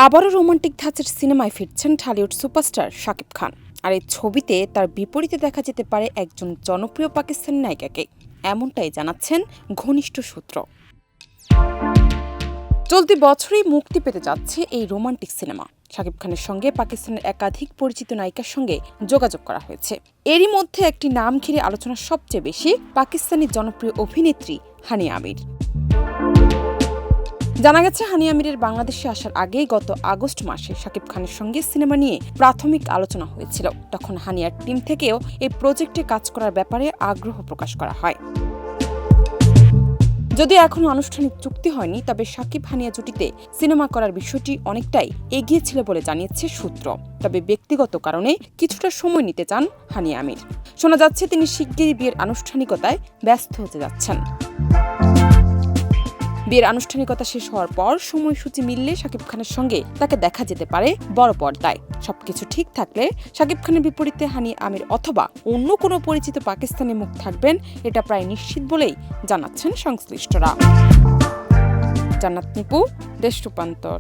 আবারও রোমান্টিক ধাঁচের সিনেমায় ফিরছেন ঢালিউড সুপারস্টার শাকিব খান। আর এই ছবিতে তার বিপরীতে দেখা যেতে পারে একজন জনপ্রিয় পাকিস্তানি নায়িকাকে, এমনটাই জানাচ্ছেন ঘনিষ্ঠ সূত্র। চলতি বছরই মুক্তি পেতে যাচ্ছে এই রোমান্টিক সিনেমা। শাকিব খানের সঙ্গে পাকিস্তানের একাধিক পরিচিত নায়িকার সঙ্গে যোগাযোগ করা হয়েছে। এরই মধ্যে একটি নাম ঘিরে আলোচনা সবচেয়ে বেশি পাকিস্তানি জনপ্রিয় অভিনেত্রী হানিয়া আমির। জানা গেছে, হানিয়া আমিরের বাংলাদেশে আসার আগেই গত আগস্ট মাসে শাকিব খানের সঙ্গে সিনেমা নিয়ে প্রাথমিক আলোচনা হয়েছিল। তখন হানিয়ার টিম থেকেও এই প্রজেক্টে কাজ করার ব্যাপারে আগ্রহ প্রকাশ করা হয়। যদিও এখনো আনুষ্ঠানিক চুক্তি হয়নি, তবে শাকিব হানিয়া জুটিতে সিনেমা করার বিষয়টি অনেকটাই এগিয়েছিল বলে জানিয়েছে সূত্র। তবে ব্যক্তিগত কারণে কিছুটা সময় নিতে চান হানিয়া আমির। শোনা যাচ্ছে তিনি শিগগিরই বিয়ের আনুষ্ঠানিকতায় ব্যস্ত হতে যাচ্ছেন। বিয়ের আনুষ্ঠানিকতা শেষ হওয়ার পর সময়সূচি মিললে শাকিব খানের সঙ্গে তাকে দেখা যেতে পারে বড় পর্দায়। সবকিছু ঠিক থাকলে শাকিব খানের বিপরীতে হানিয়া আমির অথবা অন্য কোনো পরিচিত পাকিস্তানি মুখ থাকবেন, এটা প্রায় নিশ্চিত বলেই জানাচ্ছেন সংশ্লিষ্টরা। জান্নাত নিপু, দেশ রূপান্তর।